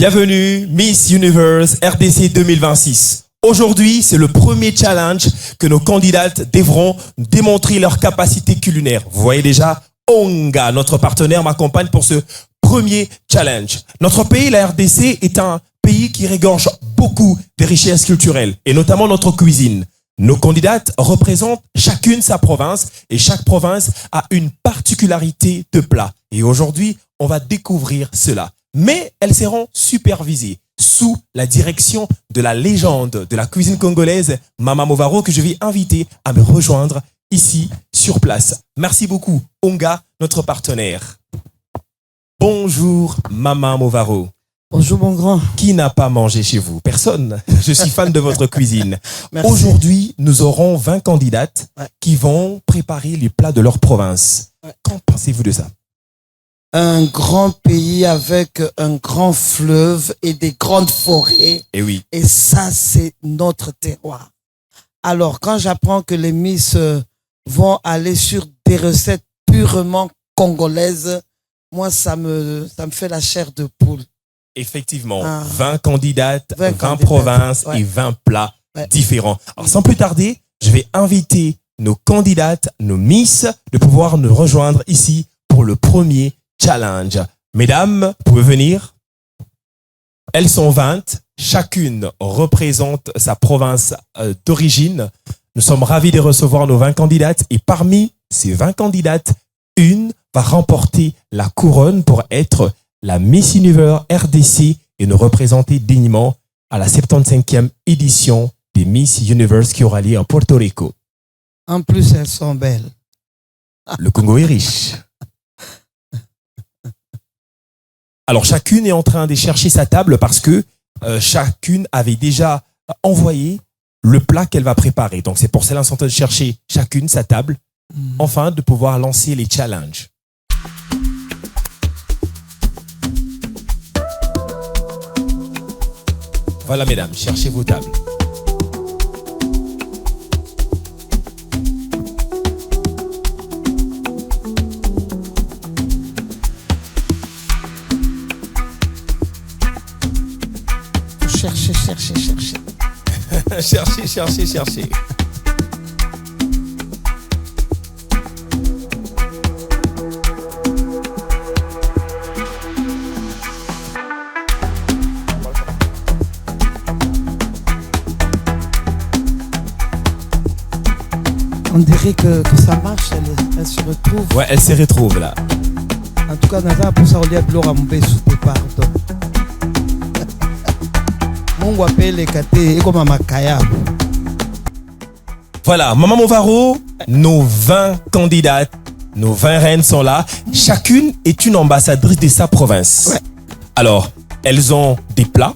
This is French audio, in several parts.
Bienvenue Miss Universe RDC 2026. Aujourd'hui, c'est le premier challenge que nos candidates devront démontrer leur capacité culinaire. Vous voyez déjà, Onga, notre partenaire, m'accompagne pour ce premier challenge. Notre pays, la RDC, est un pays qui regorge beaucoup de richesses culturelles, et notamment notre cuisine. Nos candidates représentent chacune sa province, et chaque province a une particularité de plat. Et aujourd'hui, on va découvrir cela. Mais elles seront supervisées sous la direction de la légende de la cuisine congolaise, Mama Movaro, que je vais inviter à me rejoindre ici sur place. Merci beaucoup, Onga, notre partenaire. Bonjour, Mama Movaro. Bonjour mon grand. Qui n'a pas mangé chez vous? Personne. Je suis fan de votre cuisine. Merci. Aujourd'hui, nous aurons 20 candidates qui vont préparer les plats de leur province. Qu'en pensez-vous de ça? Un grand pays avec un grand fleuve et des grandes forêts. Et oui. Et ça, c'est notre terroir. Alors, quand j'apprends que les Miss vont aller sur des recettes purement congolaises, moi, ça me fait la chair de poule. Effectivement, 20 candidates, 20 candidates, provinces et 20 plats différents. Alors, sans plus tarder, je vais inviter nos candidates, nos Miss, de pouvoir nous rejoindre ici pour le premier challenge. Mesdames, vous pouvez venir. Elles sont 20. Chacune représente sa province d'origine. Nous sommes ravis de recevoir nos 20 candidates. Et parmi ces 20 candidates, une va remporter la couronne pour être la Miss Universe RDC et nous représenter dignement à la 75e édition des Miss Universe qui aura lieu en Porto Rico. En plus, elles sont belles. Le Congo est riche. Alors, chacune est en train de chercher sa table parce que chacune avait déjà envoyé le plat qu'elle va préparer. Donc, c'est pour cela qu'on est en train de chercher chacune sa table, afin de pouvoir lancer les challenges. Voilà, mesdames, cherchez vos tables. Cherchez. Cherchez. On dirait que ça marche, elle se retrouve. Ouais, elle se retrouve là. En tout cas, Naza pour ça, on lui a blora mon bébé sous pardon. Mon appelle les katé et comme un makaya. Voilà, Maman Movaro, nos 20 candidates, nos 20 reines sont là. Chacune est une ambassadrice de sa province. Ouais. Alors, elles ont des plats.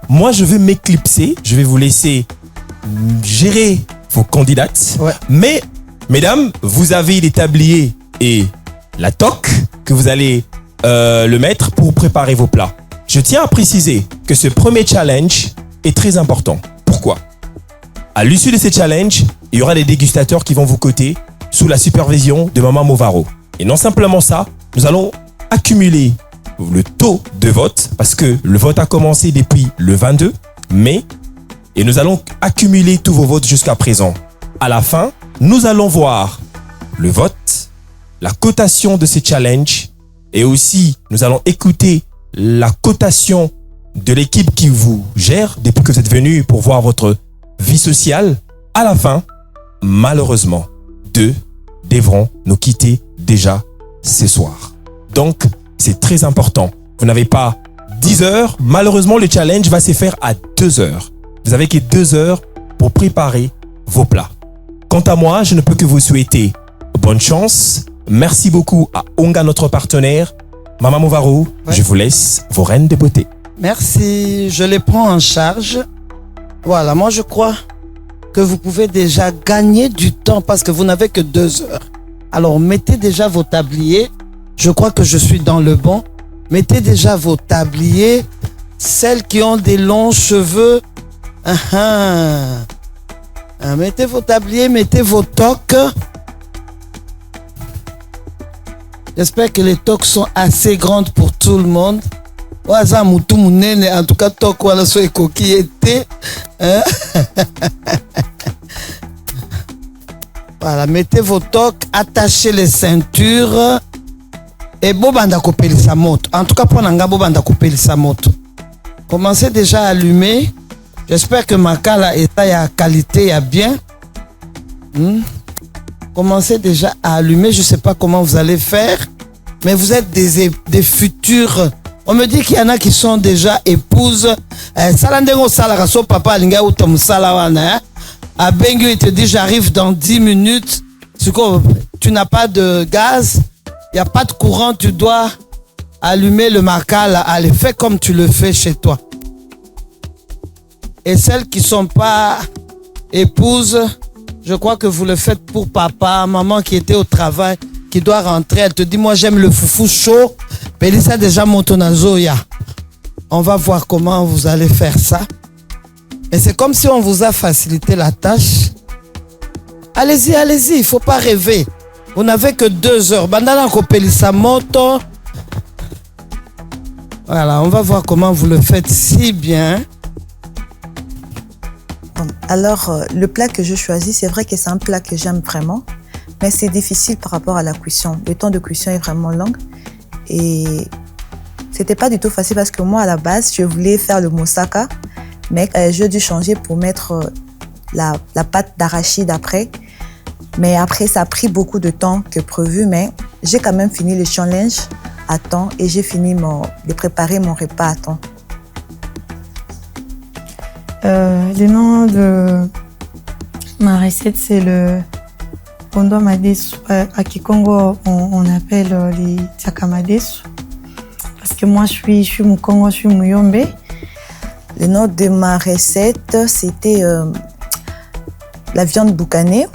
Moi, je vais m'éclipser. Je vais vous laisser gérer vos candidates. Ouais. Mais, mesdames, vous avez les tabliers et la toque que vous allez le mettre pour préparer vos plats. Je tiens à préciser que ce premier challenge est très important. Pourquoi? À l'issue de ce challenge, il y aura des dégustateurs qui vont vous coter sous la supervision de Maman Movaro. Et non simplement ça, nous allons accumuler le taux de vote parce que le vote a commencé depuis le 22 mai et nous allons accumuler tous vos votes jusqu'à présent. À la fin, nous allons voir le vote, la cotation de ce challenge et aussi nous allons écouter la cotation de l'équipe qui vous gère depuis que vous êtes venu pour voir votre vie sociale. À la fin, malheureusement, 2 devront nous quitter déjà ce soir. Donc, c'est très important. Vous n'avez pas 10 heures. Malheureusement, le challenge va se faire à 2 heures. Vous avez que 2 heures pour préparer vos plats. Quant à moi, je ne peux que vous souhaiter bonne chance. Merci beaucoup à Onga, notre partenaire. Maman Movaro, je vous laisse vos reines de beauté. Merci, je les prends en charge. Voilà, moi je crois que vous pouvez déjà gagner du temps parce que vous n'avez que 2 heures. Alors mettez déjà vos tabliers. Je crois que je suis dans le bon. Mettez déjà vos tabliers. Celles qui ont des longs cheveux. Mettez vos tabliers, mettez vos toques. J'espère que les toques sont assez grandes pour tout le monde. Waza mutu munene, en tout cas, toko wala so ekoki ete. Voilà, mettez vos tocs, attachez les ceintures. Et bobanda kopelisa moto. En tout cas, pour nanga bobanda kopelisa moto. Commencez déjà à allumer. J'espère que ma cala est à qualité, à bien. Commencez déjà à allumer. Je ne sais pas comment vous allez faire, mais vous êtes des futurs. On me dit qu'il y en a qui sont déjà épouses. Salandengo salara so papa linga utom salawana. À Bengu, il te dit j'arrive dans 10 minutes. Tu n'as pas de gaz, il n'y a pas de courant, tu dois allumer le makala. Allez, fais comme tu le fais chez toi. Et celles qui ne sont pas épouses, je crois que vous le faites pour papa, maman qui était au travail, qui doit rentrer. Elle te dit, moi j'aime le foufou chaud. Pélissa déjà montonazoya. On va voir comment vous allez faire ça. Et c'est comme si on vous a facilité la tâche. Allez-y, allez-y, il ne faut pas rêver. Vous n'avez que 2 heures. Bandana ko Pélissa moto. Voilà, on va voir comment vous le faites si bien. Alors, le plat que je choisis, c'est vrai que c'est un plat que j'aime vraiment, mais c'est difficile par rapport à la cuisson. Le temps de cuisson est vraiment long et c'était pas du tout facile parce que moi, à la base, je voulais faire le moussaka, mais j'ai dû changer pour mettre la pâte d'arachide après. Mais après, ça a pris beaucoup de temps que prévu, mais j'ai quand même fini le challenge à temps et j'ai fini de préparer mon repas à temps. Le nom de ma recette, c'est le Pondo Madesu. À Kikongo, on appelle les Tsakamadesu. Parce que moi, je suis Mukongo, je suis Muyombe. Le nom de ma recette, c'était la viande boucanée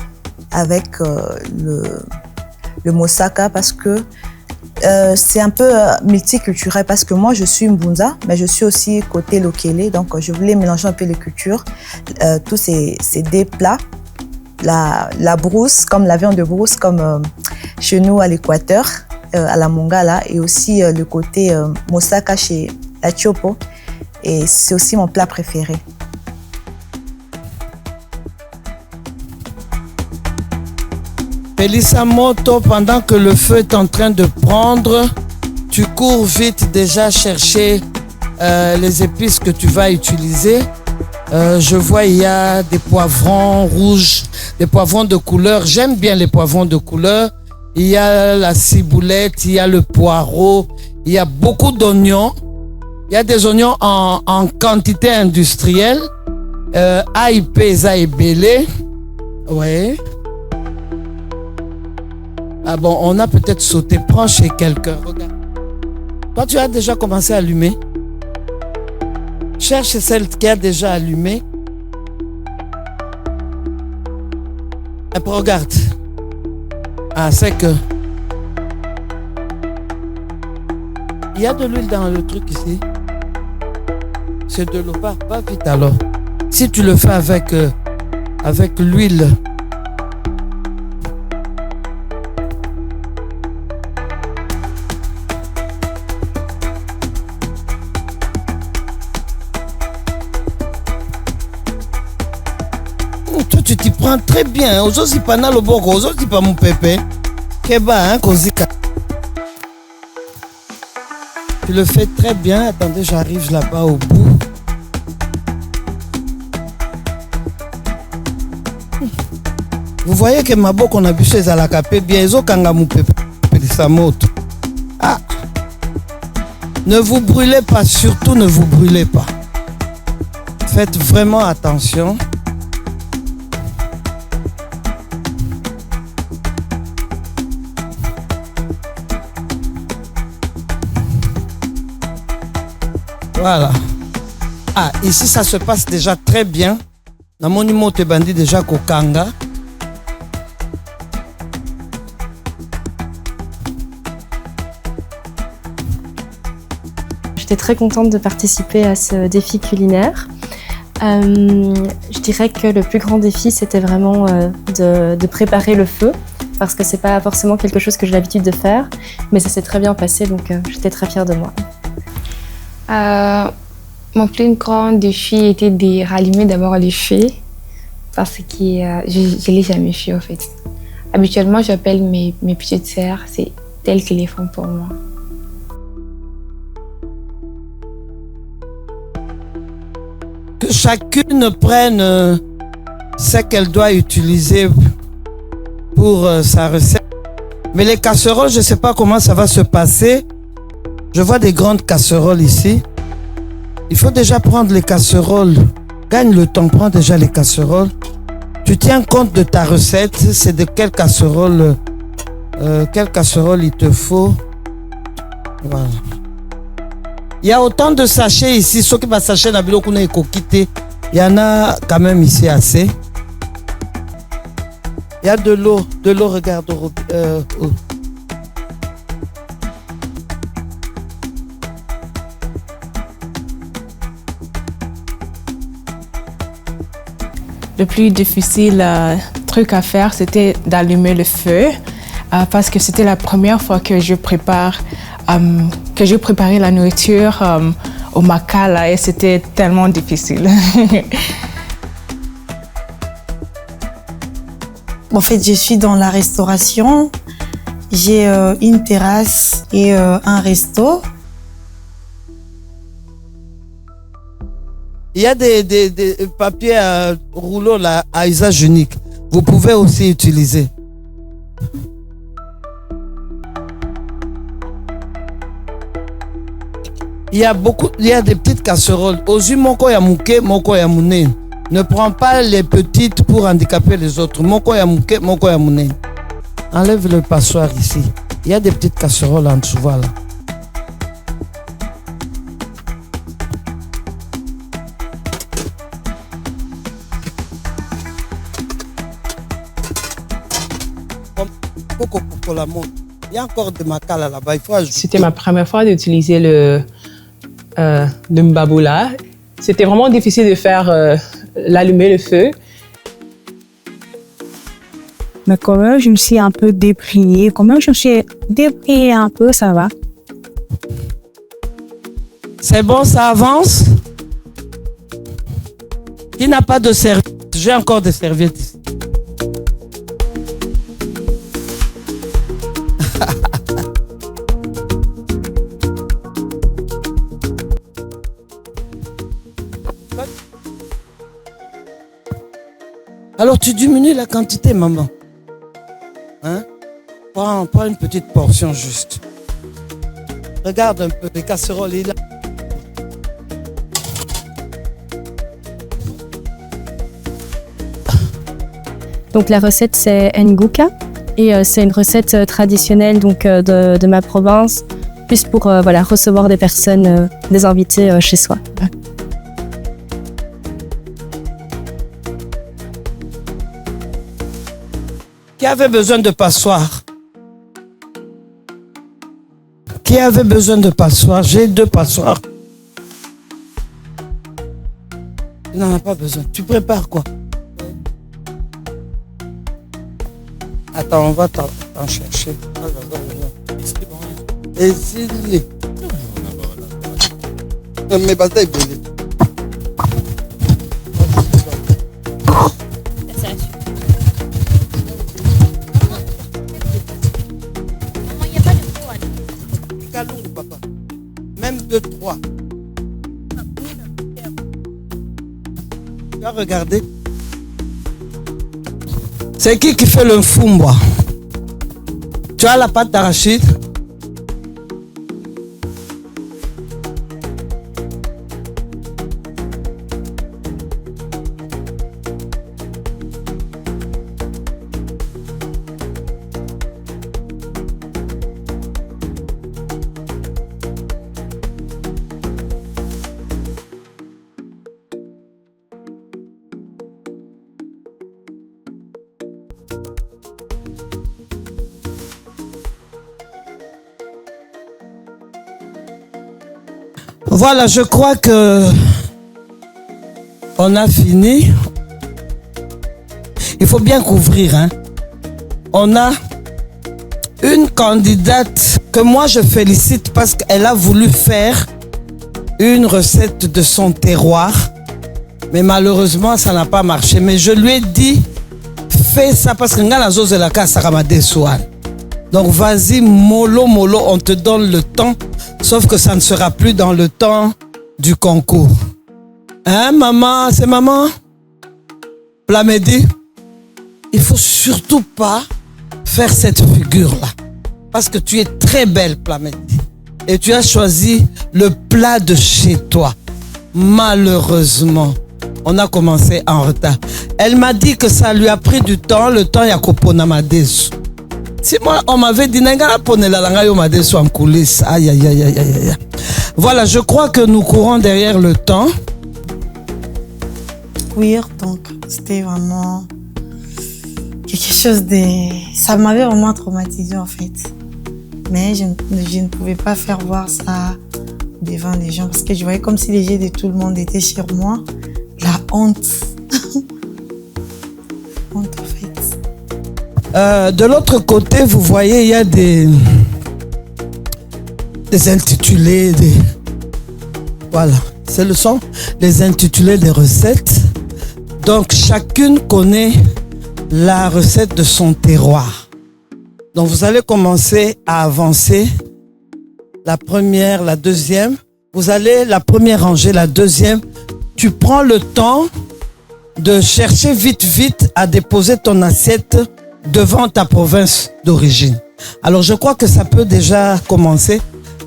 avec le moussaka parce que c'est un peu multiculturel parce que moi je suis Mbunza, mais je suis aussi côté Lokele, donc je voulais mélanger un peu les cultures, tous ces deux plats, la brousse, comme la viande de brousse, comme chez nous à l'Équateur, à la Mongala, et aussi le côté moussaka chez la Chopo, et c'est aussi mon plat préféré. Pélissa moto, pendant que le feu est en train de prendre, tu cours vite déjà chercher les épices que tu vas utiliser. Je vois il y a des poivrons rouges, des poivrons de couleur. J'aime bien les poivrons de couleur. Il y a la ciboulette, il y a le poireau, il y a beaucoup d'oignons. Il y a des oignons en quantité industrielle. AIP, Zaïbélé. Ouais. Ah bon, on a peut-être sauté. Prends chez quelqu'un. Regarde. Toi, tu as déjà commencé à allumer. Cherche celle qui a déjà allumé. Et puis regarde. Ah, c'est que... Il y a de l'huile dans le truc ici. C'est de l'eau. Va vite alors. Si tu le fais avec l'huile... Toi, tu t'y prends très bien. Aujourd'hui, pas na loboko. Aujourd'hui, pas mon pépé. Keba, hein, Kozika. Tu le fais très bien. Attendez, j'arrive là-bas au bout. Vous voyez que ma boque, on a bu chez Alakapé bien. Ils ont kanga mon pépé. Sa moto. Ah. Ne vous brûlez pas. Surtout, ne vous brûlez pas. Faites vraiment attention. Voilà. Ah, ici, ça se passe déjà très bien. Dans mon numéro, tu bandit déjà Kokanga. J'étais très contente de participer à ce défi culinaire. Je dirais que le plus grand défi, c'était vraiment de préparer le feu, parce que c'est pas forcément quelque chose que j'ai l'habitude de faire, mais ça s'est très bien passé, donc j'étais très fière de moi. Mon plus grand défi était de rallumer d'abord les feux parce que je ne l'ai jamais fait en fait. Habituellement, j'appelle mes petites sœurs, c'est elles qui les font pour moi. Que chacune prenne ce qu'elle doit utiliser pour sa recette. Mais les casseroles, je ne sais pas comment ça va se passer. Je vois des grandes casseroles ici. Il faut déjà prendre les casseroles. Gagne le temps, prends déjà les casseroles. Tu tiens compte de ta recette, c'est de quelle casserole il te faut. Voilà. Il y a autant de sachets ici, ceux qui vont sachets dans le qu'on a quitté. Il y en a quand même ici assez. Il y a de l'eau, regarde. Le plus difficile truc à faire, c'était d'allumer le feu parce que c'était la première fois que je préparais la nourriture au Makala et c'était tellement difficile. En fait, je suis dans la restauration. J'ai une terrasse et un resto. Il y a des papiers à rouleau là, à usage unique. Vous pouvez aussi utiliser. Il y a des petites casseroles. Ozu moko ya muke, moko ya munene. Ne prends pas les petites pour handicaper les autres. Moko ya muke, moko ya munene. Enlève le passoire ici. Il y a des petites casseroles en dessous, voilà. Il y a encore des Makala là-bas. C'était ma première fois d'utiliser le mbaboula. C'était vraiment difficile de faire l'allumer le feu. Mais quand même, je me suis un peu déprimée. Quand même, je me suis déprimée un peu, ça va. C'est bon, ça avance. Qui n'a pas de serviette? J'ai encore des serviettes ici. Alors tu diminues la quantité, maman. Hein? Prends une petite portion juste. Regarde un peu les casseroles. Il a... Donc la recette c'est Nguka et c'est une recette traditionnelle donc de ma province, plus pour recevoir des personnes, des invités chez soi. Qui avait besoin de passoire? Qui avait besoin de passoire? J'ai 2 passoires. Tu n'en as pas besoin. Tu prépares quoi? Attends, on va t'en chercher. Et s'il est. Mais bataille, papa. Même 2, 3. Tu vas regarder. C'est qui fait le fumba? Tu as la pâte d'arachide? Voilà, je crois que on a fini. Il faut bien couvrir, hein. On a une candidate que moi je félicite parce qu'elle a voulu faire une recette de son terroir. Mais malheureusement, ça n'a pas marché. Mais je lui ai dit, fais ça parce que nga nazo la casa ramade soal. Donc vas-y, mollo, on te donne le temps. Sauf que ça ne sera plus dans le temps du concours. Hein, maman? C'est maman? Plamedi? Il faut surtout pas faire cette figure-là. Parce que tu es très belle, Plamedi. Et tu as choisi le plat de chez toi. Malheureusement, on a commencé en retard. Elle m'a dit que ça lui a pris du temps, le temps yakopona madesu. Si moi, on m'avait dit, n'engala pone la langa yo madesu en coulisses. Aïe, aïe, aïe, aïe, aïe. Voilà, je crois que nous courons derrière le temps. Oui, donc c'était vraiment quelque chose de... Ça m'avait vraiment traumatisée en fait. Mais je ne pouvais pas faire voir ça devant les gens parce que je voyais comme si les yeux de tout le monde étaient sur moi. La honte. Honte en fait. De l'autre côté, vous voyez, il y a des intitulés, voilà, ce sont les intitulés des recettes. Donc, chacune connaît la recette de son terroir. Donc, vous allez commencer à avancer. La première, la deuxième. Vous allez la première ranger, la deuxième. Tu prends le temps de chercher vite à déposer ton assiette devant ta province d'origine. Alors, je crois que ça peut déjà commencer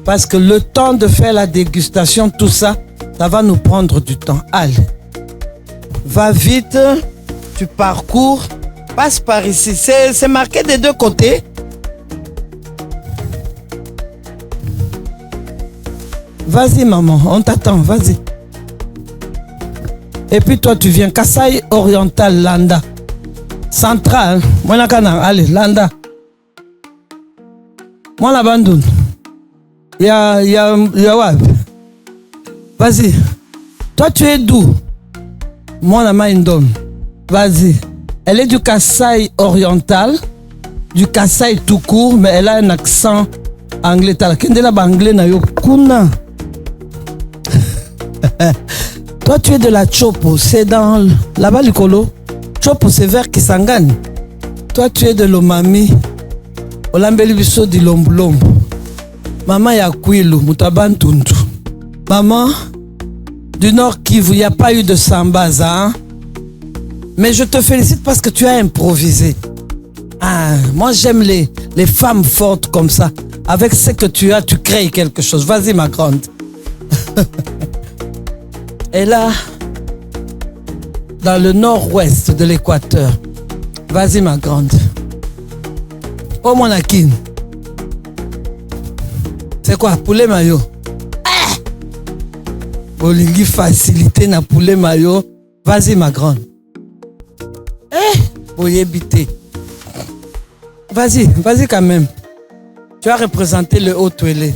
parce que le temps de faire la dégustation, tout ça, ça va nous prendre du temps. Allez, va vite, tu parcours, passe par ici. C'est marqué des deux côtés. Vas-y, maman, on t'attend, vas-y. Et puis toi, tu viens. Kasaï Oriental, Landa. Central, moi la kana, allez, Landa. Moi la bandoune. Ya wab. Vas-y. Toi, tu es d'où? Moi la maindom. Vas-y. Elle est du Kasaï Oriental, du Kasaï tout court, mais elle a un accent anglais. Kende la anglais na yo kuna. Toi, tu es de la Chopo, c'est dans là-bas, Likolo. Chopo, c'est vers Kisangani. Toi, tu es de l'Omami. Olambeli biso di Lombolombo. Maman Yakwilu, Mutabantuntu. Maman, du Nord Kivu, il n'y a pas eu de sambaza. Hein? Mais je te félicite parce que tu as improvisé. Ah, moi, j'aime les femmes fortes comme ça. Avec ce que tu as, tu crées quelque chose. Vas-y, ma grande. Et là, dans le nord-ouest de l'Équateur. Vas-y, ma grande. Oh, mon akine. C'est quoi, poulet mayo? Ah! Bolingi facilité na poulet mayo. Vas-y, ma grande. Boyébité. Vas-y quand même. Tu as représenté le Haut-Touélé.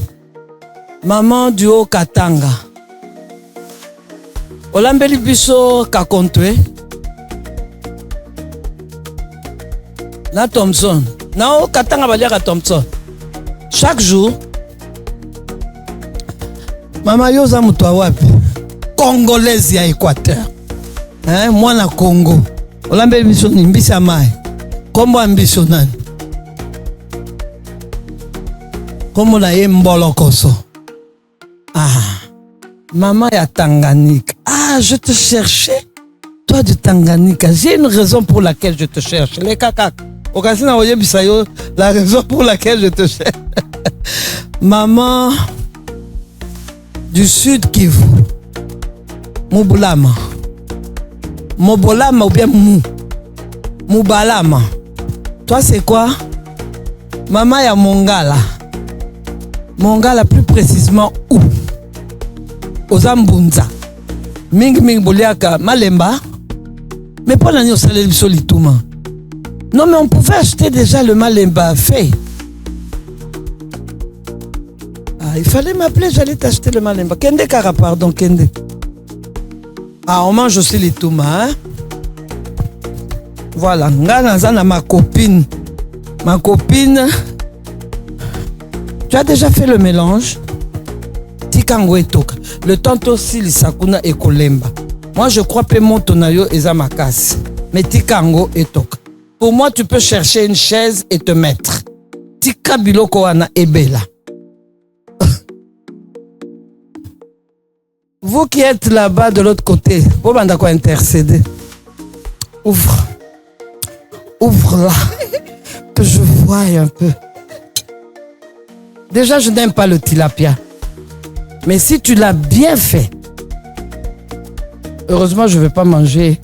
Maman du Haut-Katanga. Olambeli biso Kakontwe. Na Thompson. Na Haut-Katanga baliaka Thompson. Chaque jour, Mama yoza mutu wapi? Congolaise ya Équateur. Hein, moi na Congo. Olambeli biso ni mbisa mai. Kombo ambiso nani? Kombo na ye Mbolokoso. Ah. Maman ya Tanganyika. Ah, je te cherchais. Toi de Tanganyika. J'ai une raison pour laquelle je te cherche. Les kakak. Okasina oye bisayo, la raison pour laquelle je te cherche. Maman du Sud Kivu. Mubulama. Mobolama ou bien Mubalama. Toi c'est quoi? Maman ya Mongala. Mongala plus précisément où? Ozambunza. Ming boliaka Malemba. Mais pas l'année au salaire solituma. Non mais on pouvait acheter déjà le Malemba fait. Ah, il fallait m'appeler, j'allais t'acheter le Malemba. Kende Kara, pardon, Kende. Ah, on mange aussi les touma, hein? Voilà, Nganazana, ma copine. Ma copine. Tu as déjà fait le mélange? tikango etoka. Le temps aussi lisakuna ekolemba. Moi je crois que mon tonayo eza makasi. Mais tikango etoka. Pour moi tu peux chercher une chaise et te mettre. Tika biloko wana ebela. Vous qui êtes là-bas de l'autre côté, vous banda quoi intercéder. Ouvre là, que je voie un peu. Déjà, je n'aime pas le tilapia. Mais si tu l'as bien fait, heureusement, je ne vais pas manger.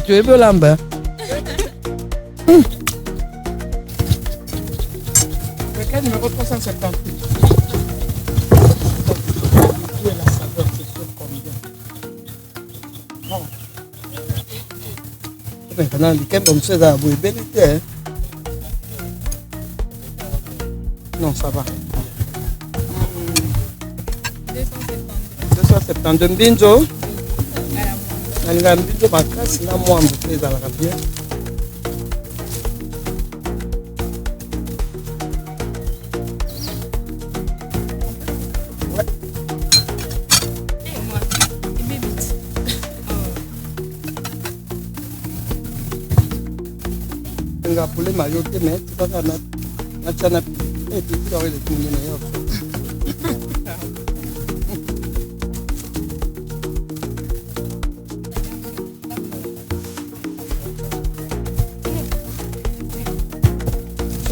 Tu es beau lambert. Quel numéro 378? Non, ça va. 272 mbinzo. Nalinga mbinzo makasi na mwambo ezalaka bien. Poulet maillot te mais tu vas na chana et puis tu aurais les tourner meilleur.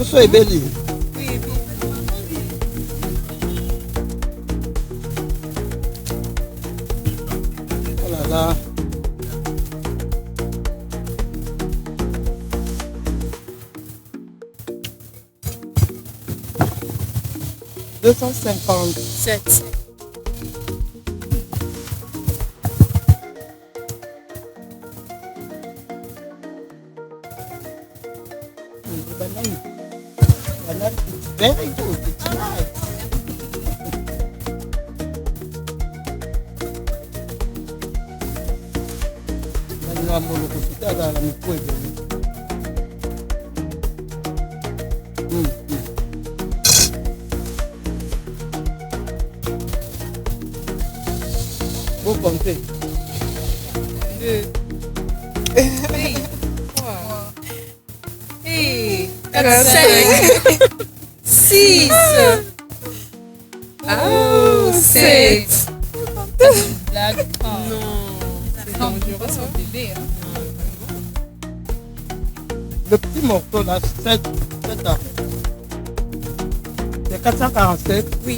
Ce est belle. Oh là là. « 257. Banane, it's very good. It's nice. Vous comptez. 2, 3, 4, 5, 6, 7. Blague. Non, c'est dangereux son bébé. Le petit morceau là, 7 ans. C'est 447. Oui.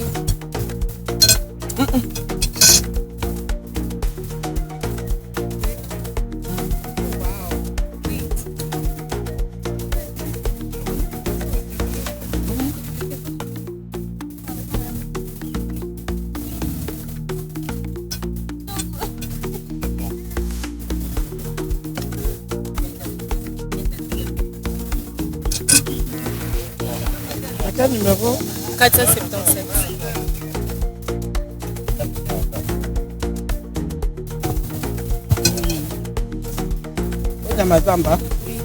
Quel numéro? 477. Mazamba. Oui.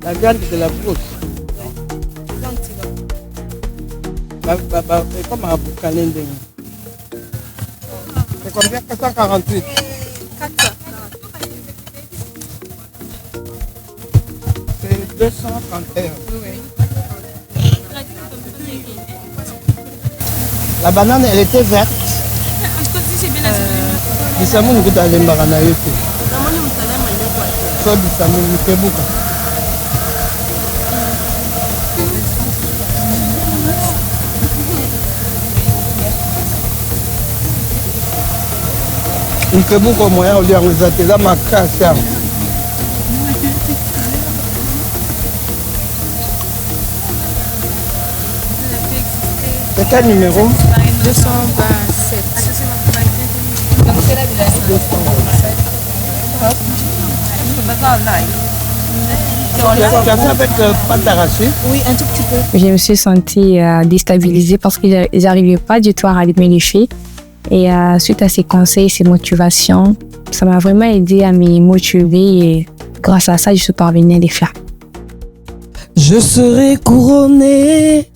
La viande de la brousse. C'est comme un boucanin. C'est combien? 448. 400. C'est 231. Oui. La banane, elle était verte. Bisamu nous goûte à l'embarana yote. So bisamu nous fait beaucoup. Nous fait beaucoup moyen au lieu de nous là ma casse. C'est quel numéro? 227. Donc c'est la de la 227. Tu as fait avec pâte d'arachide? Oui, un tout petit peu. Je me suis sentie déstabilisée parce qu'ils n'arrivaient pas du tout à rallumer les filles. Et suite à ces conseils, ces motivations, ça m'a vraiment aidé à me motiver et grâce à ça, je suis parvenue à les faire. Je serai couronnée.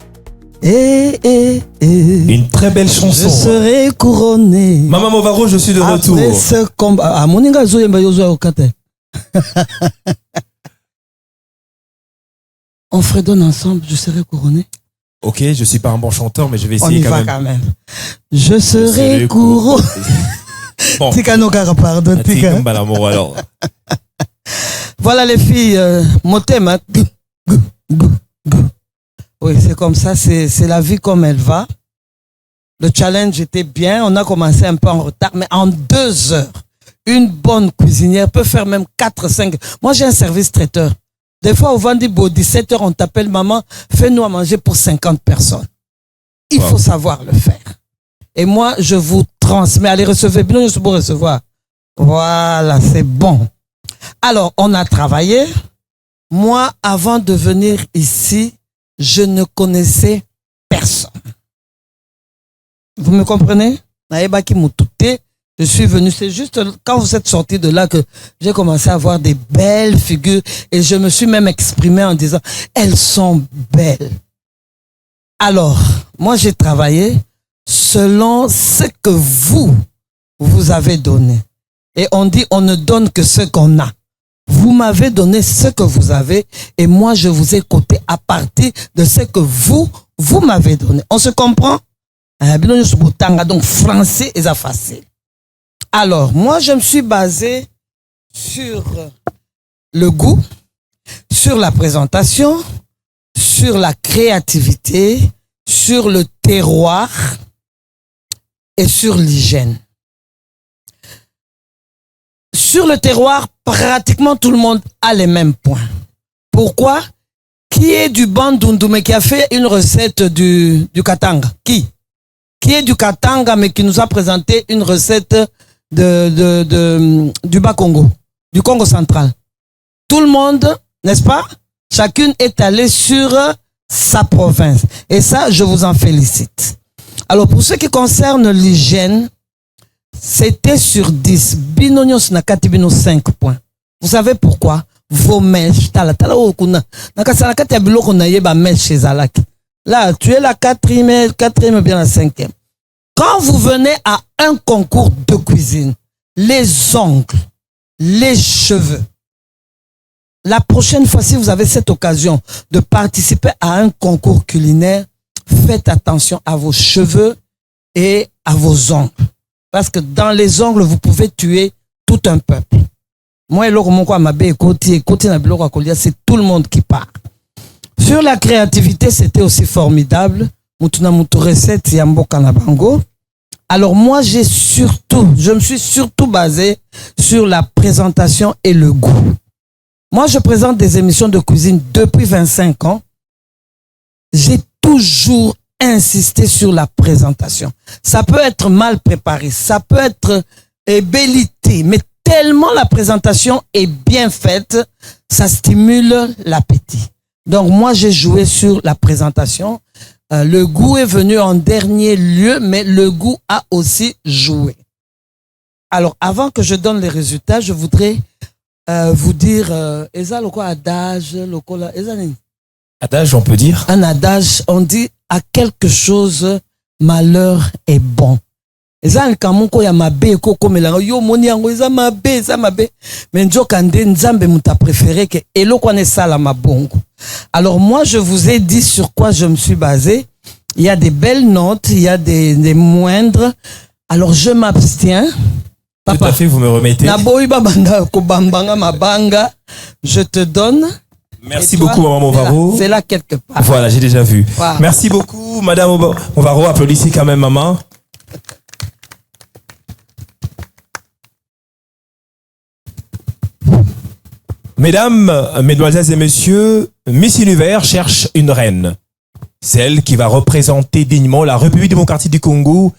Une très belle chanson. Je serai couronné. Maman Movaro, je suis de retour. Après ce combat. Ah, moninga zo yemba yo zo okate. On fredonne ensemble, je serai couronné. Ok, je suis pas un bon chanteur, mais je vais On essayer y va quand même. Je serai couronné. Bon. Tika no kara, pardon, Tika. Alors. Voilà les filles, motem, hein. Oui, c'est comme ça, c'est la vie comme elle va. Le challenge était bien, on a commencé un peu en retard, mais en 2 heures, une bonne cuisinière peut faire même 4-5. Moi, j'ai un service traiteur. Des fois, au Vendibo, 17 heures, on t'appelle maman, fais-nous à manger pour 50 personnes. Il faut savoir le faire. Et moi, je vous transmets. Allez, recevez. Bien, je suis pour recevoir. Voilà, c'est bon. Alors, on a travaillé. Moi, avant de venir ici, je ne connaissais personne. Vous me comprenez? Je suis venu, c'est juste quand vous êtes sorti de là que j'ai commencé à voir des belles figures et je me suis même exprimé en disant, elles sont belles. Alors, moi j'ai travaillé selon ce que vous avez donné. Et on dit, on ne donne que ce qu'on a. Vous m'avez donné ce que vous avez et moi je vous ai coté à partir de ce que vous m'avez donné. On se comprend? Donc français est facile. Alors, moi, je me suis basé sur le goût, sur la présentation, sur la créativité, sur le terroir et sur l'hygiène. Sur le terroir, pratiquement tout le monde a les mêmes points. Pourquoi? Qui est du Bandundu mais qui a fait une recette du Katanga? Qui est du Katanga mais qui nous a présenté une recette du Bas-Congo, du Congo central. Tout le monde, n'est-ce pas? Chacune est allée sur sa province. Et ça, je vous en félicite. Alors, pour ce qui concerne l'hygiène, c'était sur 10. Binonyos nakati bino 5 points. Vous savez pourquoi? Vos mèches. Là, tu es la quatrième, bien la 5e. Quand vous venez à un concours de cuisine, les ongles, les cheveux, la prochaine fois, si vous avez cette occasion de participer à un concours culinaire, faites attention à vos cheveux et à vos ongles. Parce que dans les ongles, vous pouvez tuer tout un peuple. Moi, c'est tout le monde qui part. Sur la créativité, c'était aussi formidable. Alors moi, je me suis surtout basé sur la présentation et le goût. Moi, je présente des émissions de cuisine depuis 25 ans. J'ai toujours insisté sur la présentation. Ça peut être mal préparé, ça peut être ébellité, mais tellement la présentation est bien faite, ça stimule l'appétit. Donc moi, j'ai joué sur la présentation. Le goût est venu en dernier lieu, mais le goût a aussi joué. Alors, avant que je donne les résultats, je voudrais vous dire, adage, on peut dire? Un adage, on dit à quelque chose, malheur est bon. Mais préféré que alors moi, je vous ai dit sur quoi je me suis basé. Il y a des belles notes, il y a des moindres. Alors je m'abstiens. Papa, tout à fait, vous me remettez. Je te donne. Merci beaucoup, Maman Movaro. C'est là quelque part. Voilà, j'ai déjà vu. Wow. Merci beaucoup, Madame Movaro. Applaudissez quand même, maman. Mesdames, mesdemoiselles et messieurs, Miss Univers cherche une reine. Celle qui va représenter dignement la République démocratique du Congo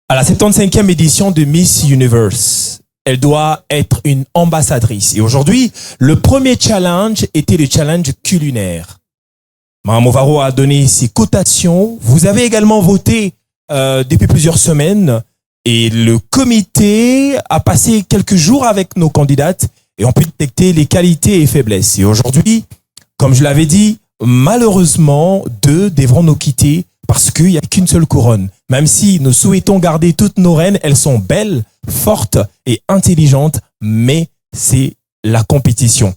à la 75e édition de Miss Universe. Elle doit être une ambassadrice. Et aujourd'hui, le premier challenge était le challenge culinaire. Mme Movaro a donné ses cotations. Vous avez également voté depuis plusieurs semaines. Et le comité a passé quelques jours avec nos candidates et ont pu détecter les qualités et faiblesses. Et aujourd'hui, comme je l'avais dit, malheureusement, 2 devront nous quitter parce qu'il n'y a qu'une seule couronne. Même si nous souhaitons garder toutes nos reines, elles sont belles, fortes et intelligentes, mais c'est la compétition.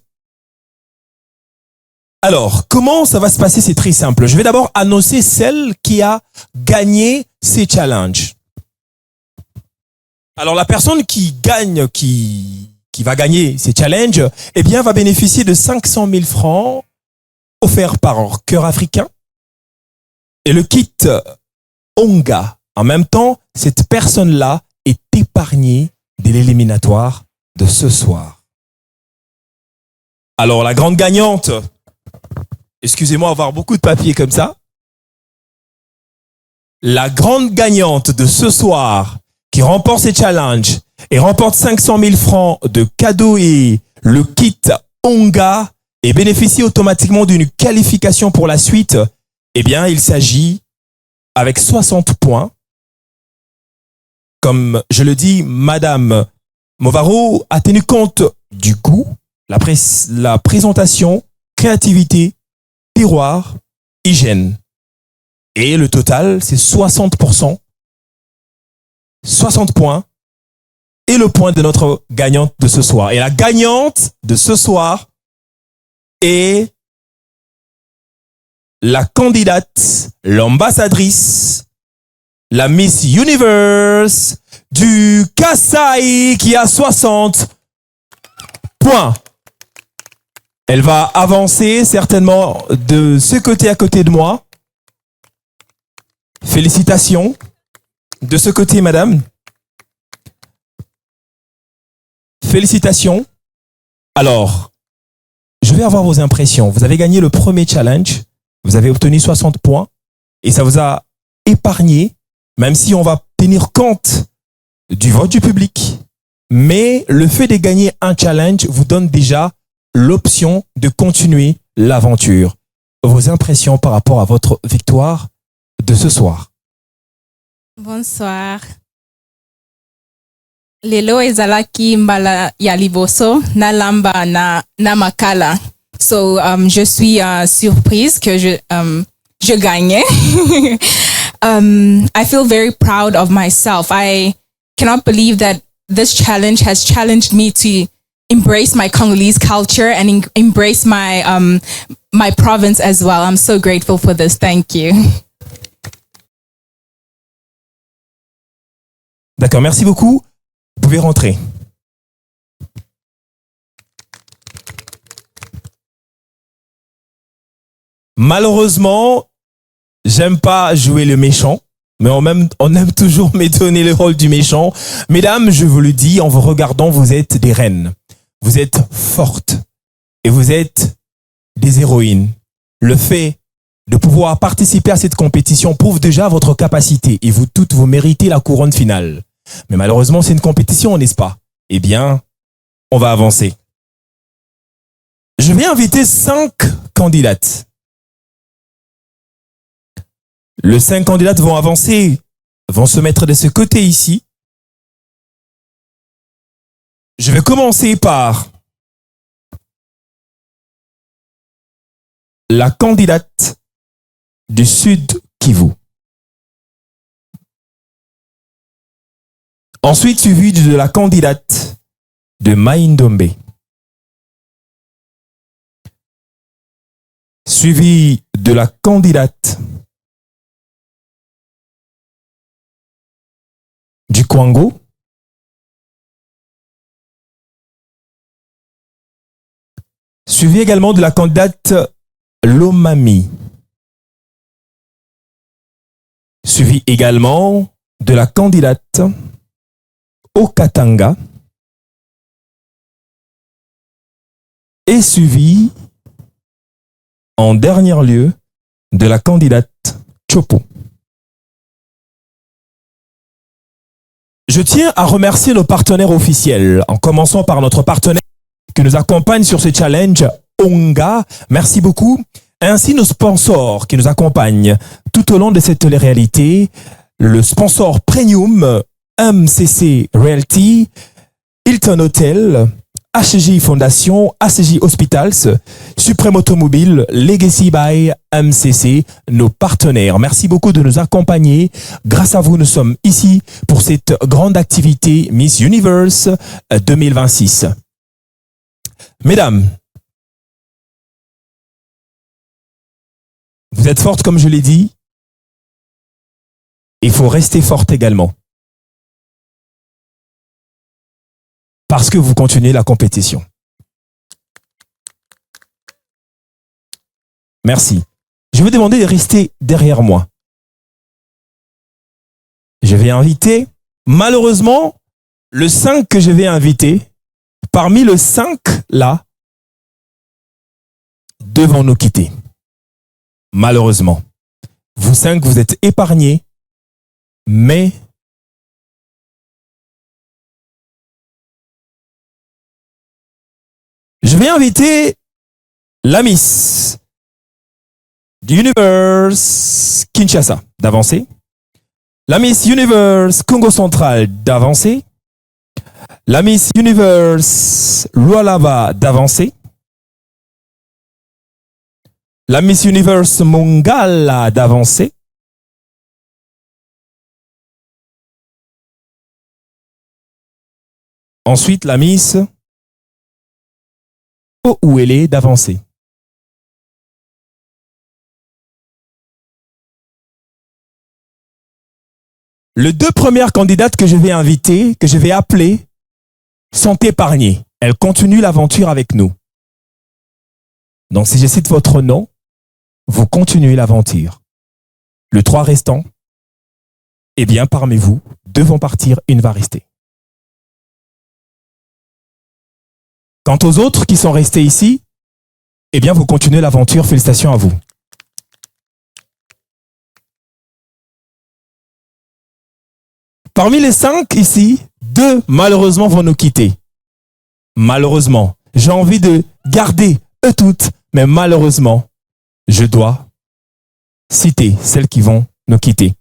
Alors, comment ça va se passer? C'est très simple. Je vais d'abord annoncer celle qui a gagné ces challenges. Alors, la personne qui gagne, qui va gagner ces challenges, eh bien, va bénéficier de 500 000 francs offerts par Cœur Africain et le kit Onga. En même temps, cette personne-là est épargnée de l'éliminatoire de ce soir. Alors, la grande gagnante, excusez-moi d'avoir beaucoup de papier comme ça. La grande gagnante de ce soir qui remporte ces challenges et remporte 500 000 francs de cadeaux et le kit Onga et bénéficie automatiquement d'une qualification pour la suite, eh bien, il s'agit avec 60 points. Comme je le dis, Madame Movaro a tenu compte du goût, la présentation, créativité, terroir, hygiène. Et le total, c'est 60%, 60 points, et le point de notre gagnante de ce soir. Et la gagnante de ce soir est la candidate, l'ambassadrice, la Miss Universe du Kasaï qui a 60 points. Elle va avancer certainement de ce côté à côté de moi. Félicitations. De ce côté, madame. Félicitations. Alors, je vais avoir vos impressions. Vous avez gagné le premier challenge. Vous avez obtenu 60 points. Et ça vous a épargné, même si on va tenir compte du vote du public. Mais le fait de gagner un challenge vous donne déjà l'option de continuer l'aventure. Vos impressions par rapport à votre victoire de ce soir. Bonsoir. Lelo ezalaki mbala ya liboso na lamba na makala. So je suis surprise que je gagnais. I feel very proud of myself. I cannot believe that this challenge has challenged me to embrace my Congolese culture and embrace my my province as well. I'm so grateful for this. Thank you. D'accord, merci beaucoup. Vous pouvez rentrer. Malheureusement, j'aime pas jouer le méchant, mais on aime toujours me donner le rôle du méchant. Mesdames, je vous le dis, en vous regardant, vous êtes des reines. Vous êtes fortes et vous êtes des héroïnes. Le fait de pouvoir participer à cette compétition prouve déjà votre capacité et vous toutes, vous méritez la couronne finale. Mais malheureusement, c'est une compétition, n'est-ce pas? Eh bien, on va avancer. Je vais inviter 5 candidates. Les 5 candidates vont avancer, vont se mettre de ce côté ici. Je vais commencer par la candidate du Sud Kivu. Ensuite, suivi de la candidate de Mai-Ndombe. Suivi de la candidate du Kwango. Suivi également de la candidate Lomami. Suivi également de la candidate Okatanga. Et suivi en dernier lieu de la candidate Chopo. Je tiens à remercier nos partenaires officiels, en commençant par notre partenaire qui nous accompagne sur ce challenge, Onga. Merci beaucoup. Ainsi, nos sponsors qui nous accompagnent tout au long de cette télé-réalité. Le sponsor premium, MCC Realty, Hilton Hotel, HJ Fondation, HJ Hospitals, Supreme Automobile, Legacy by MCC, nos partenaires. Merci beaucoup de nous accompagner. Grâce à vous, nous sommes ici pour cette grande activité Miss Universe 2026. Mesdames, vous êtes fortes comme je l'ai dit. Il faut rester forte également. Parce que vous continuez la compétition. Merci. Je vais demander de rester derrière moi. Je vais inviter, malheureusement, le 5 que je vais inviter, parmi le 5 là, devant nous quitter. Malheureusement. Vous 5, vous êtes épargnés, mais je vais inviter la Miss du Universe Kinshasa d'avancer, la Miss Universe Congo Central d'avancer, la Miss Universe Lualaba d'avancer, la Miss Universe Mongala d'avancer, ensuite la Miss où elle est d'avancer. Les 2 premières candidates que je vais inviter, que je vais appeler, sont épargnées. Elles continuent l'aventure avec nous. Donc si je cite votre nom, vous continuez l'aventure. Le 3 restant, eh bien parmi vous, 2 vont partir, 1 va rester. Quant aux autres qui sont restés ici, eh bien, vous continuez l'aventure. Félicitations à vous. Parmi les 5 ici, 2, malheureusement, vont nous quitter. Malheureusement. J'ai envie de garder eux toutes, mais malheureusement, je dois citer celles qui vont nous quitter.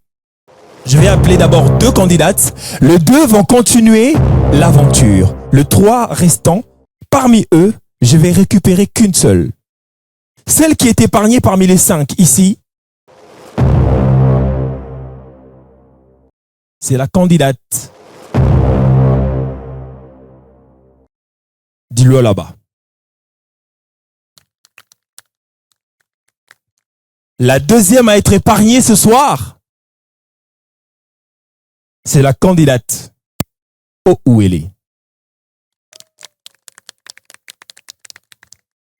Je vais appeler d'abord 2 candidates. Les 2 vont continuer l'aventure. Le 3 restant, parmi eux, je vais récupérer qu'une seule. Celle qui est épargnée parmi les 5 ici, c'est la candidate du Lualaba. La deuxième à être épargnée ce soir, c'est la candidate où elle est.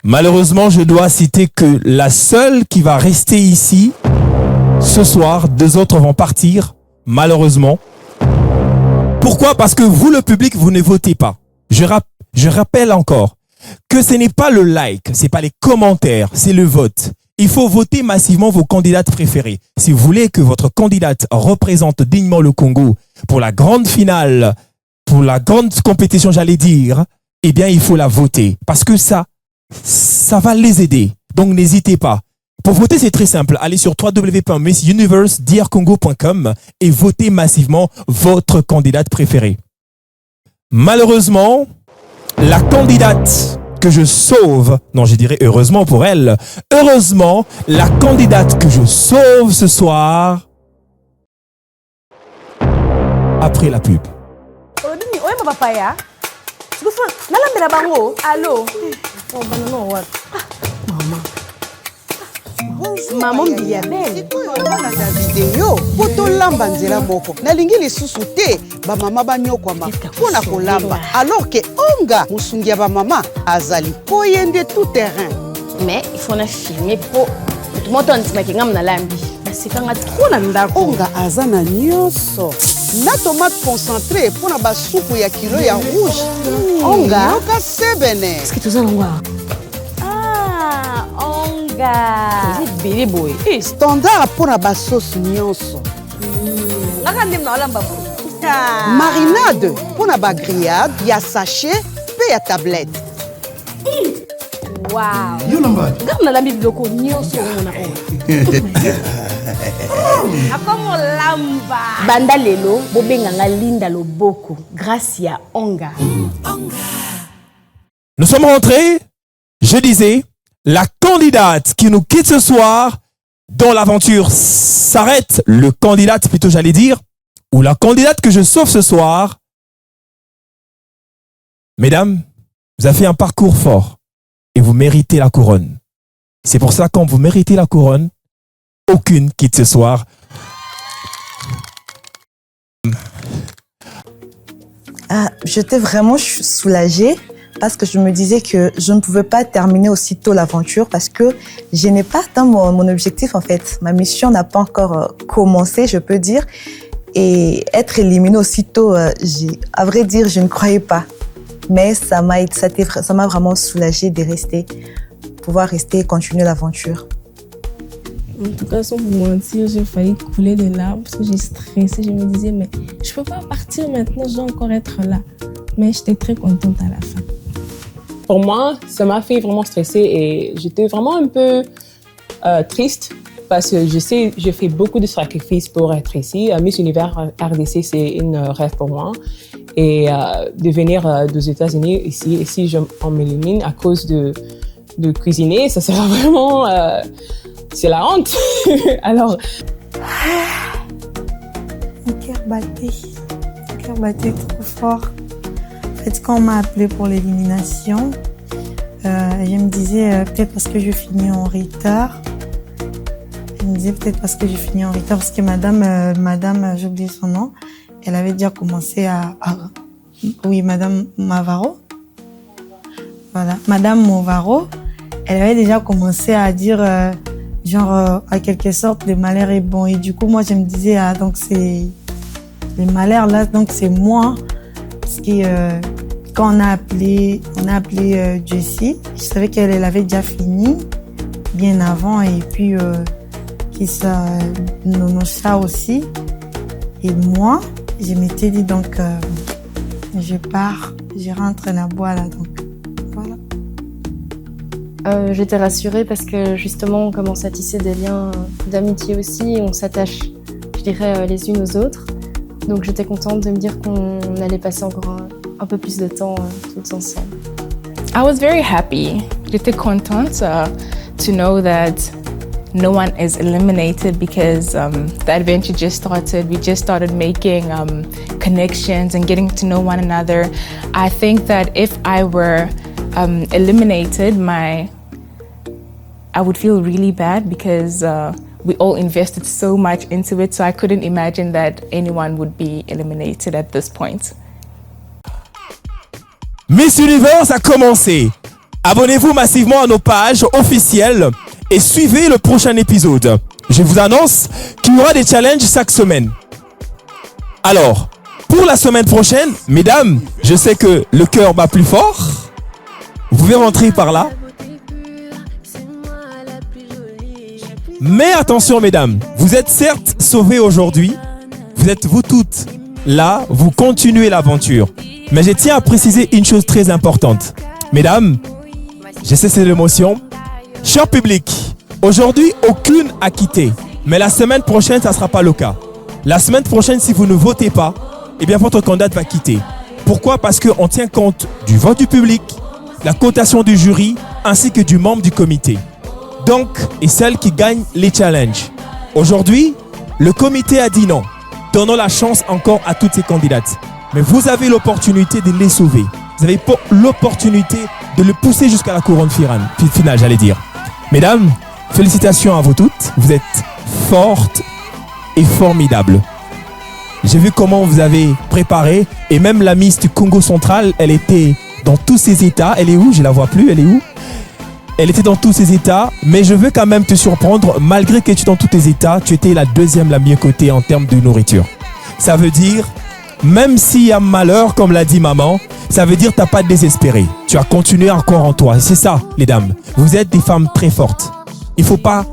Malheureusement, je dois citer que la seule qui va rester ici, ce soir, 2 autres vont partir, malheureusement. Pourquoi? Parce que vous, le public, vous ne votez pas. Je rappelle encore que ce n'est pas le like, ce n'est pas les commentaires, c'est le vote. Il faut voter massivement vos candidates préférées. Si vous voulez que votre candidate représente dignement le Congo pour la grande finale, pour la grande compétition, j'allais dire, eh bien, il faut la voter. Parce que ça va les aider. Donc, n'hésitez pas. Pour voter, c'est très simple. Allez sur www.missuniversedrcongo.com et votez massivement votre candidate préférée. Malheureusement, la candidate que je sauve, non, je dirais heureusement pour elle, heureusement, la candidate que je sauve ce soir, après la pub. Maman bien belle. La vidéo poto lamba nzela moko. Nalingi lisusu te ba mama banyokwa ma. Pona kolamba alors que onga musungia ba mama azali koyende tout terrain. Mais il faut na filmer pour tout le monde on dit ngam na lambi. C'est quand trop na ndako. Onga azana nyonso. Na tomate concentré pona ba soupe ya kilo ya rouge. Onga yoka sebene. Est-ce que tu as ngwa? Standard pour la sauce nyonso. Marinade pour la grillade, il y a sachet, puis il y a tablette. Wow. Banda lelo, bobenganga Linda Loboko, grâce à Onga. Nous sommes rentrés, je disais, la candidate qui nous quitte ce soir, dont l'aventure s'arrête, le candidat plutôt j'allais dire, ou la candidate que je sauve ce soir. Mesdames, vous avez fait un parcours fort et vous méritez la couronne. C'est pour ça que quand vous méritez la couronne, aucune quitte ce soir. J'étais vraiment soulagée parce que je me disais que je ne pouvais pas terminer aussitôt l'aventure parce que je n'ai pas atteint mon objectif en fait. Ma mission n'a pas encore commencé, je peux dire. Et être éliminée aussitôt, à vrai dire, je ne croyais pas. Mais ça m'a vraiment soulagée de pouvoir rester et continuer l'aventure. En tout cas, sans vous mentir, j'ai failli couler des larmes parce que j'ai stressé. Je me disais, mais je ne peux pas partir maintenant, je dois encore être là. Mais j'étais très contente à la fin. Pour moi, ça m'a fait vraiment stresser et j'étais vraiment un peu triste parce que je sais, j'ai fait beaucoup de sacrifices pour être ici. Miss Univers RDC, c'est un rêve pour moi. Et de venir des États-Unis ici, et si on m'élimine à cause de cuisiner, ça sera vraiment... c'est la honte. Alors... Mon cœur battait trop fort. En fait, quand on m'a appelé pour l'élimination, je me disais peut-être parce que je finis en retard. Parce que madame, j'ai oublié son nom, elle avait déjà commencé oui, madame Mavaro. Voilà, madame Movaro, elle avait déjà commencé à dire, à quelque sorte, le malheur est bon. Et du coup, moi, je me disais, donc c'est le malheur là, donc c'est moi. Parce que quand on a appelé Jessie, je savais qu'elle avait déjà fini bien avant. Et puis, Nonocha aussi. Et moi, je m'étais dit, donc, je pars, je rentre à la boîte là, donc, voilà. J'étais rassurée parce que justement, on commence à tisser des liens d'amitié aussi, on s'attache, je dirais, les unes aux autres. Donc j'étais contente de me dire qu'on allait passer encore un peu plus de temps toutes ensemble. I was very happy. J'étais contente to know that no one is eliminated because the adventure just started. We just started making connections and getting to know one another. I think that if I were eliminated, I would feel really bad because we all invested so much into it, so I couldn't imagine that anyone would be eliminated at this point. Miss Universe a commencé. Abonnez-vous massivement à nos pages officielles et suivez le prochain épisode. Je vous annonce qu'il y aura des challenges chaque semaine. Alors, pour la semaine prochaine, mesdames, je sais que le cœur bat plus fort. Vous pouvez rentrer par là. Mais attention, mesdames, vous êtes certes sauvées aujourd'hui. Vous êtes vous toutes là, vous continuez l'aventure. Mais je tiens à préciser une chose très importante. Mesdames, je sais c'est l'émotion. Cher public, aujourd'hui, aucune a quitté. Mais la semaine prochaine, ça ne sera pas le cas. La semaine prochaine, si vous ne votez pas, eh bien votre candidate va quitter. Pourquoi? Parce qu'on tient compte du vote du public, la cotation du jury, ainsi que du membre du comité. Donc, et celle qui gagne les challenges. Aujourd'hui, le comité a dit non. Donnons la chance encore à toutes ces candidates. Mais vous avez l'opportunité de les sauver. Vous avez l'opportunité de le pousser jusqu'à la couronne finale, j'allais dire. Mesdames, félicitations à vous toutes. Vous êtes fortes et formidables. J'ai vu comment vous avez préparé. Et même la Miss du Congo central, elle était dans tous ses états. Elle est où? Je la vois plus. Elle est où? Elle était dans tous ses états. Mais je veux quand même te surprendre. Malgré que tu es dans tous tes états, tu étais la deuxième la mieux cotée en termes de nourriture. Ça veut dire, même s'il y a malheur, comme l'a dit maman, ça veut dire que tu n'as pas désespéré. Tu as continué encore en toi. C'est ça, les dames. Vous êtes des femmes très fortes. Il ne faut pas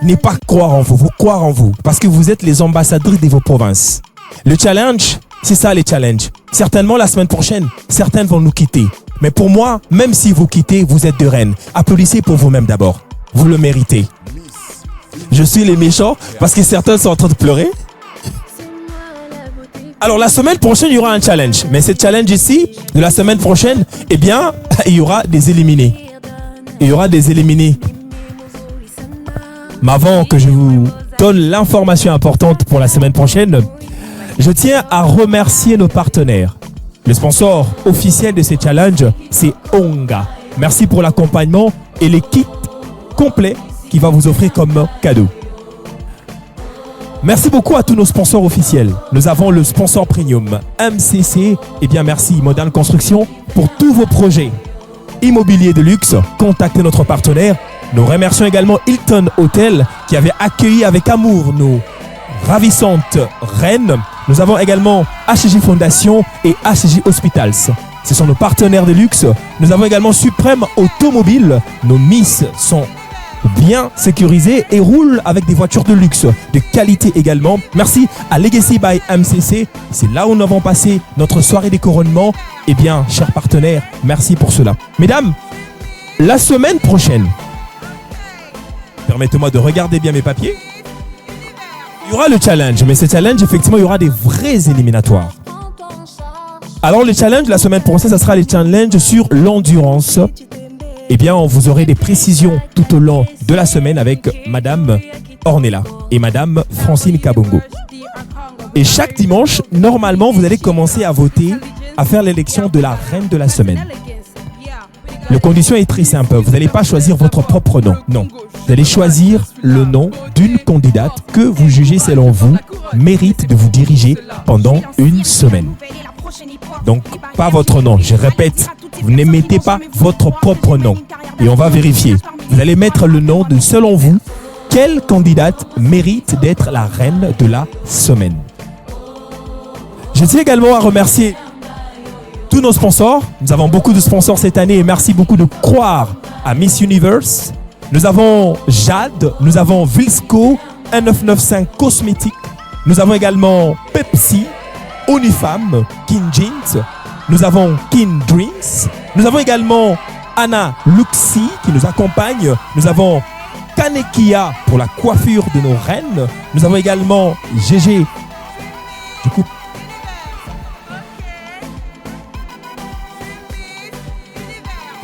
ne pas croire en vous. Vous croire en vous. Parce que vous êtes les ambassadrices de vos provinces. Le challenge, c'est ça les challenges. Certainement la semaine prochaine, certaines vont nous quitter. Mais pour moi, même si vous quittez, vous êtes de reines. Applaudissez pour vous-même d'abord. Vous le méritez. Je suis les méchants parce que certains sont en train de pleurer. Alors la semaine prochaine, il y aura un challenge. Mais ce challenge ici, de la semaine prochaine, eh bien, il y aura des éliminés. Il y aura des éliminés. Mais avant que je vous donne l'information importante pour la semaine prochaine, je tiens à remercier nos partenaires. Le sponsor officiel de ces challenges, c'est Onga. Merci pour l'accompagnement et les kits complets qu'il va vous offrir comme cadeau. Merci beaucoup à tous nos sponsors officiels. Nous avons le sponsor premium MCC. Eh bien, merci Modern Construction pour tous vos projets immobiliers de luxe. Contactez notre partenaire. Nous remercions également Hilton Hotel qui avait accueilli avec amour nos ravissantes reines. Nous avons également HJ Fondation et HJ Hospitals. Ce sont nos partenaires de luxe. Nous avons également Suprême Automobile. Nos Miss sont bien sécurisées et roulent avec des voitures de luxe, de qualité également. Merci à Legacy by MCC. C'est là où nous avons passé notre soirée des couronnements. Eh bien, chers partenaires, merci pour cela. Mesdames, la semaine prochaine, permettez-moi de regarder bien mes papiers. Il y aura le challenge, mais ce challenge, effectivement, il y aura des vrais éliminatoires. Alors, le challenge, la semaine prochaine, ça sera les challenges sur l'endurance. Eh bien, vous aurez des précisions tout au long de la semaine avec Madame Ornella et Madame Francine Kabongo. Et chaque dimanche, normalement, vous allez commencer à voter, à faire l'élection de la reine de la semaine. La condition est très simple. Vous n'allez pas choisir votre propre nom. Non. Vous allez choisir le nom d'une candidate que vous jugez, selon vous, mérite de vous diriger pendant une semaine. Donc, pas votre nom. Je répète, vous ne mettez pas votre propre nom. Et on va vérifier. Vous allez mettre le nom de, selon vous, quelle candidate mérite d'être la reine de la semaine. Je tiens également à remercier tous nos sponsors. Nous avons beaucoup de sponsors cette année et merci beaucoup de croire à Miss Universe. Nous avons Jade, nous avons Vilsco, 1995 Cosmétiques. Nous avons également Pepsi, Unifam, Kin Jeans. Nous avons Kin Drinks. Nous avons également Anna Luxi qui nous accompagne. Nous avons Kanekia pour la coiffure de nos reines. Nous avons également GG. Je coupe.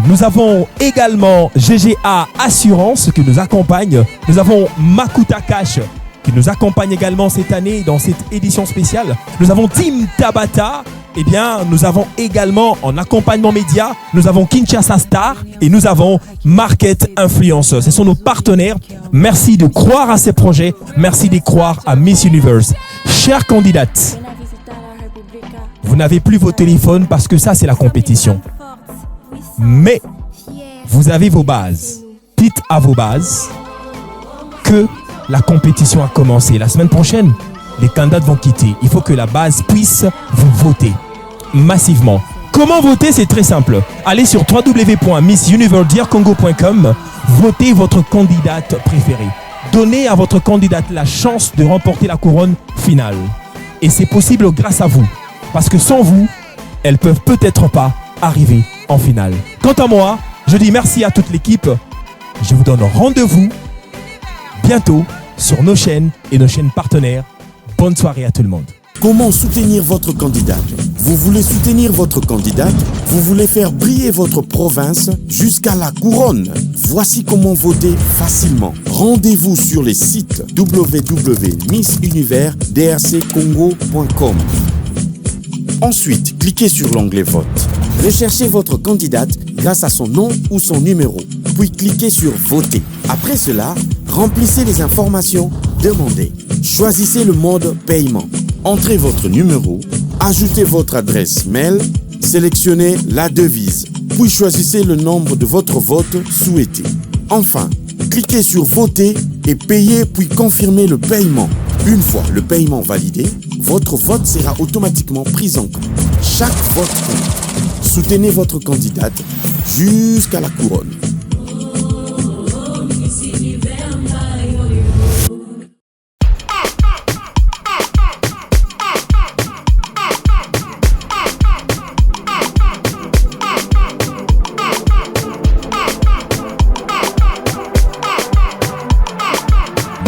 Nous avons également GGA Assurance qui nous accompagne. Nous avons Makuta Cash qui nous accompagne également cette année dans cette édition spéciale. Nous avons Team Tabata. Eh bien, nous avons également en accompagnement média, nous avons Kinshasa Star et nous avons Market Influence. Ce sont nos partenaires. Merci de croire à ces projets. Merci de croire à Miss Universe. Chères candidates, vous n'avez plus vos téléphones parce que ça, c'est la compétition. Mais vous avez vos bases. Dites à vos bases que la compétition a commencé. La semaine prochaine, les candidats vont quitter. Il faut que la base puisse vous voter massivement. Comment voter? C'est très simple. Allez sur www.missuniversedrcongo.com. Votez votre candidate préférée. Donnez à votre candidate la chance de remporter la couronne finale. Et c'est possible grâce à vous. Parce que sans vous, elles peuvent peut-être pas arriver en finale. Quant à moi, je dis merci à toute l'équipe. Je vous donne rendez-vous bientôt sur nos chaînes et nos chaînes partenaires. Bonne soirée à tout le monde. Comment soutenir votre candidate? Vous voulez soutenir votre candidate? Vous voulez faire briller votre province jusqu'à la couronne? Voici comment voter facilement. Rendez-vous sur les sites www.missuniversdrccongo.com. Ensuite, cliquez sur l'onglet Vote. Recherchez votre candidate grâce à son nom ou son numéro, puis cliquez sur Voter. Après cela, remplissez les informations demandées. Choisissez le mode paiement. Entrez votre numéro, ajoutez votre adresse mail, sélectionnez la devise, puis choisissez le nombre de votre vote souhaité. Enfin, cliquez sur Voter et payez puis confirmez le paiement. Une fois le paiement validé, votre vote sera automatiquement pris en compte. Chaque vote compte. Soutenez votre candidate jusqu'à la couronne.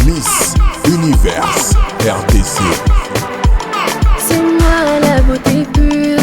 Miss Universe RDC. C'est moi plus